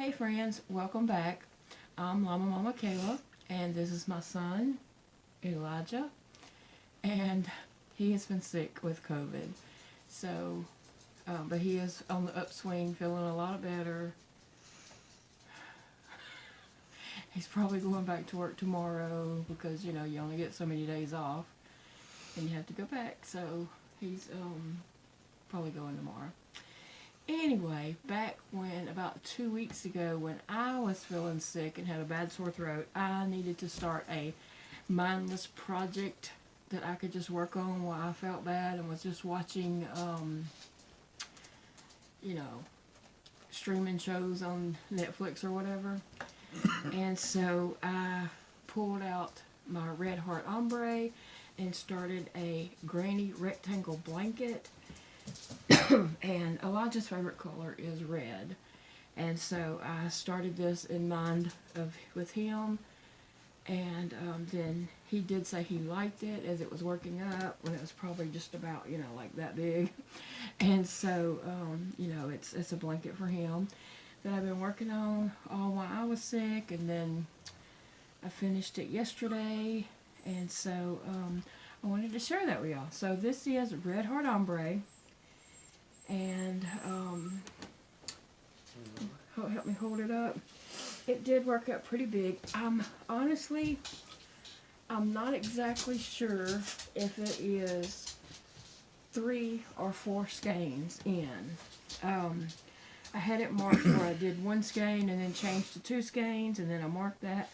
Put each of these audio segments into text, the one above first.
Hey friends, welcome back. I'm LlamaMamaKayla, and this is my son, Elijah, and he has been sick with COVID. So, but he is on the upswing, feeling a lot better. He's probably going back to work tomorrow because, you only get so many days off and you have to go back. So he's probably going tomorrow. Anyway, back when about 2 weeks ago when I was feeling sick and had a bad sore throat, I needed to start a mindless project that I could just work on while I felt bad and was just watching, streaming shows on Netflix or whatever. And so I pulled out my Red Heart Ombre and started a granny rectangle blanket. And Elijah's favorite color is red, and so I started this in mind with him, and then he did say he liked it as it was working up when it was probably just about like that big, and so it's a blanket for him that I've been working on all while I was sick, and then I finished it yesterday, and so I wanted to share that with y'all. So this is Red Heart Ombre. And help me hold it up. It did work out pretty big. Honestly, I'm not exactly sure if it is 3 or 4 skeins in. I had it marked where I did 1 skein and then changed to 2 skeins, and then I marked that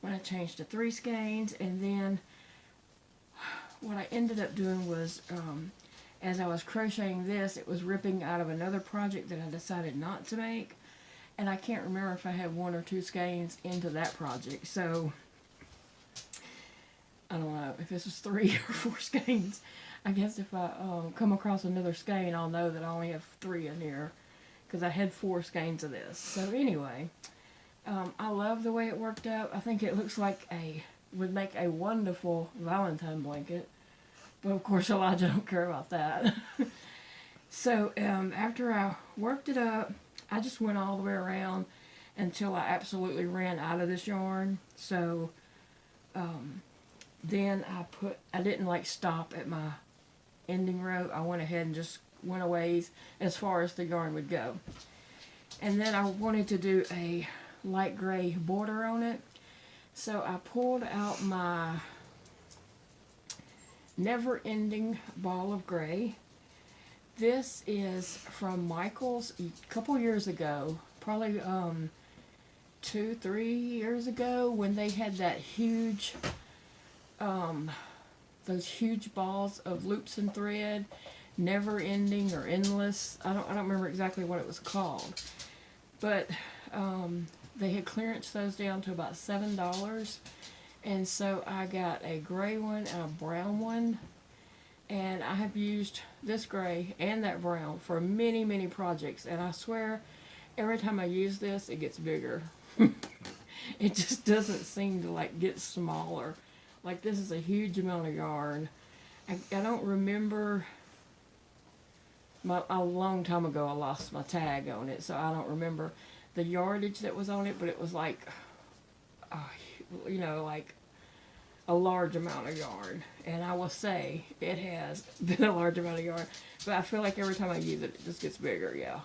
when I changed to 3 skeins, and then what I ended up doing was as I was crocheting this, it was ripping out of another project that I decided not to make. And I can't remember if I had 1 or 2 skeins into that project. So, I don't know if this was 3 or 4 skeins. I guess if I come across another skein, I'll know that I only have 3 in here. Because I had 4 skeins of this. So anyway, I love the way it worked out. I think it looks like would make a wonderful Valentine blanket. But of course Elijah don't care about that. So after I worked it up, I just went all the way around until I absolutely ran out of this yarn. So then I didn't stop at my ending row. I went ahead and just went away as far as the yarn would go. And then I wanted to do a light gray border on it. So I pulled out my never-ending ball of gray. This is from Michael's a couple years ago, probably 2-3 years ago, when they had that huge those huge balls of loops and thread, never-ending or endless. I don't remember exactly what it was called, but they had clearanced those down to about $7. And so I got a gray one and a brown one, and I have used this gray and that brown for many, many projects, and I swear every time I use this it gets bigger. It just doesn't seem to get smaller. Like, this is a huge amount of yarn. I don't remember, a long time ago I lost my tag on it, so I don't remember the yardage that was on it, but it was like a large amount of yarn. And I will say it has been a large amount of yarn, but I feel like every time I use it, it just gets bigger. Yeah.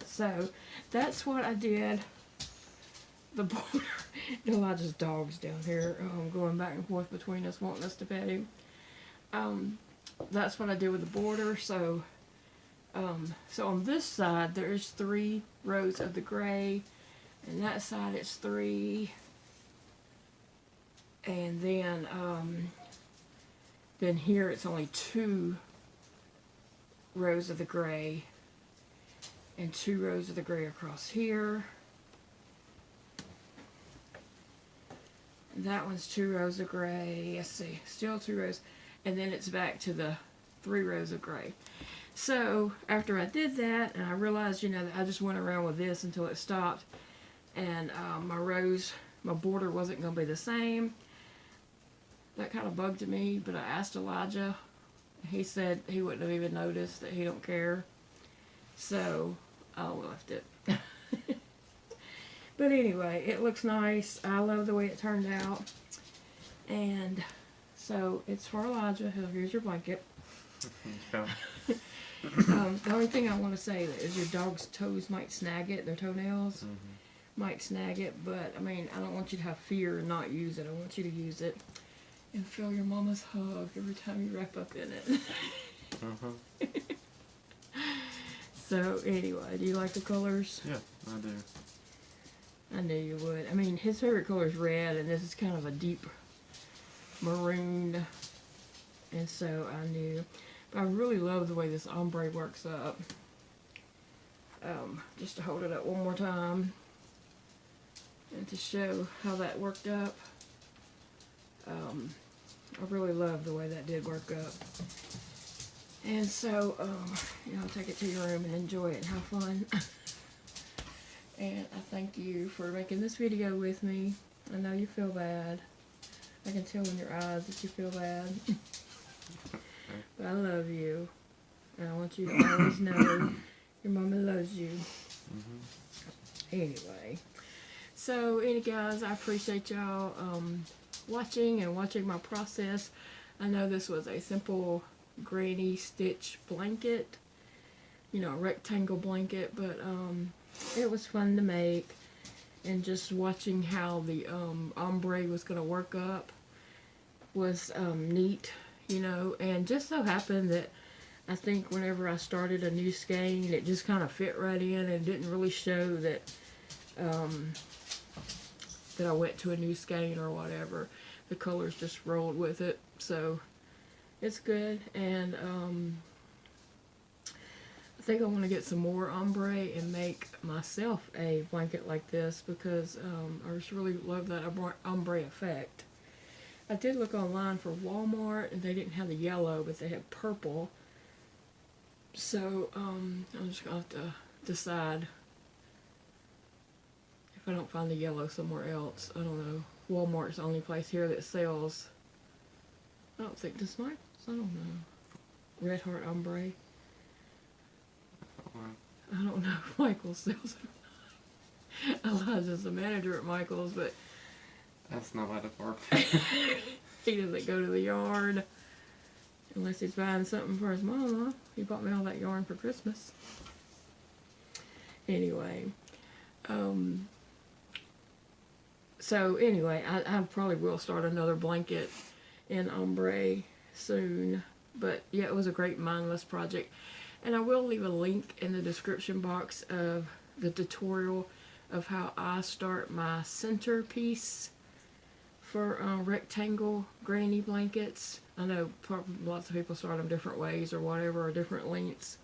So that's what I did. The border. Elijah's dog's down here going back and forth between us, wanting us to pet him. That's what I did with the border. So so on this side there's 3 rows of the gray, and that side it's 3, and then here it's only 2 rows of the gray and 2 rows of the gray across here. That one's 2 rows of gray. Let's see, still 2 rows, and then it's back to the 3 rows of gray. So after I did that, and I realized, that I just went around with this until it stopped, and my border wasn't going to be the same. That kind of bugged me, but I asked Elijah. He said he wouldn't have even noticed, that he don't care. So I left it. But anyway, it looks nice. I love the way it turned out. And so it's for Elijah. Here's your blanket. The only thing I want to say is your dog's toes might snag it, their toenails might snag it, but I mean, I don't want you to have fear and not use it. I want you to use it and feel your mama's hug every time you wrap up in it. So anyway, do you like the colors? Yeah, I do. I knew you would. I mean, his favorite color is red, and this is kind of a deep maroon, and so I knew. But I really love the way this ombre works up. Just to hold it up one more time, and to show how that worked up. I really love the way that did work up. And so, you know, take it to your room and enjoy it and have fun. And I thank you for making this video with me. I know you feel bad. I can tell in your eyes that you feel bad. But I love you. And I want you to always know your mama loves you. Anyway. So, guys, I appreciate y'all watching and watching my process. I know this was a simple granny stitch blanket. You know, a rectangle blanket. But, it was fun to make, and just watching how the ombre was going to work up was neat, you know. And just so happened that I think whenever I started a new skein, it just kind of fit right in and didn't really show that that I went to a new skein or whatever. The colors just rolled with it, so it's good. And I think I want to get some more ombre and make myself a blanket like this, because I just really love that ombre effect. I did look online for Walmart, and they didn't have the yellow, but they had purple. So I'm just going to have to decide if I don't find the yellow somewhere else. I don't know. Walmart's the only place here that sells, I don't think this might, I don't know, Red Heart Ombre. I don't know if Michael's sells it or not. Elijah's the manager at Michael's, but that's not my department. he doesn't go to the yard unless he's buying something for his mama. He bought me all that yarn for Christmas. Anyway, so anyway, I probably will start another blanket in ombre soon. But yeah, it was a great mindless project. And I will leave a link in the description box of the tutorial of how I start my centerpiece for rectangle granny blankets. I know lots of people start them different ways or whatever, or different lengths.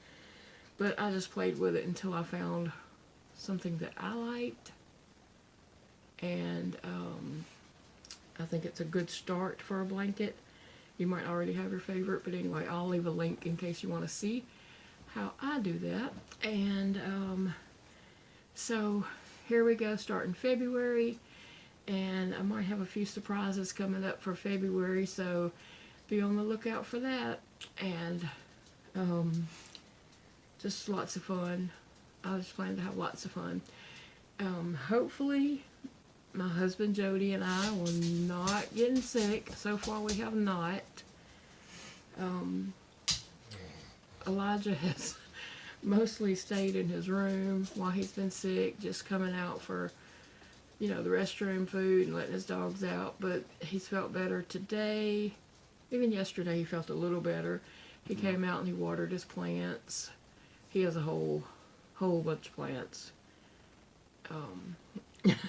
But I just played with it until I found something that I liked. And I think it's a good start for a blanket. You might already have your favorite, but anyway, I'll leave a link in case you want to see how I do that. And so here we go, starting February, and I might have a few surprises coming up for February, so be on the lookout for that. And just lots of fun. I just plan to have lots of fun. Hopefully my husband Jody and I will not getting sick. So far we have not. Elijah has mostly stayed in his room while he's been sick, just coming out for, you know, the restroom, food, and letting his dogs out. But he's felt better today. Even yesterday he felt a little better. He came out and he watered his plants. He has a whole bunch of plants.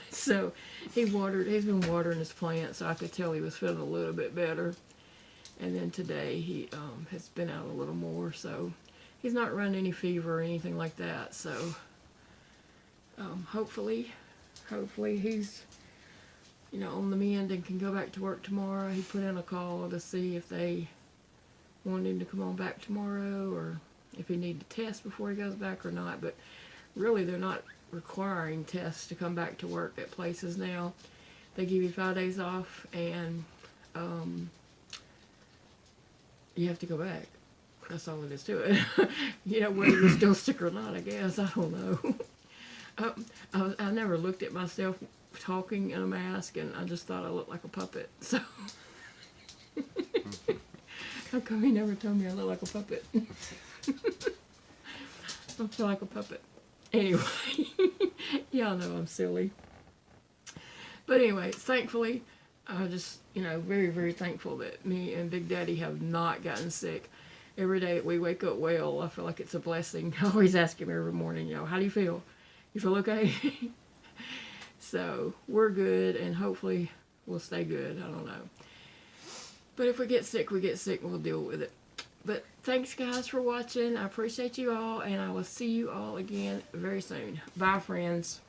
So he's been watering his plants, so I could tell he was feeling a little bit better. And then today he has been out a little more, so he's not running any fever or anything like that. So hopefully he's, you know, on the mend and can go back to work tomorrow. He put in a call to see if they wanted him to come on back tomorrow, or if he needed to test before he goes back or not. But really, they're not requiring tests to come back to work at places now. They give you 5 days off, and you have to go back. That's all it is to it. You know, whether you're still sick or not, I guess. I don't know. I never looked at myself talking in a mask, and I just thought I looked like a puppet. So, how come he never told me I look like a puppet? I feel like a puppet. Anyway, y'all know I'm silly. But anyway, thankfully, I just, very, very thankful that me and Big Daddy have not gotten sick. Every day that we wake up well, I feel like it's a blessing. I always ask him every morning, how do you feel? You feel okay? So, we're good, and hopefully we'll stay good. I don't know. But if we get sick, we get sick, and we'll deal with it. But thanks, guys, for watching. I appreciate you all, and I will see you all again very soon. Bye, friends.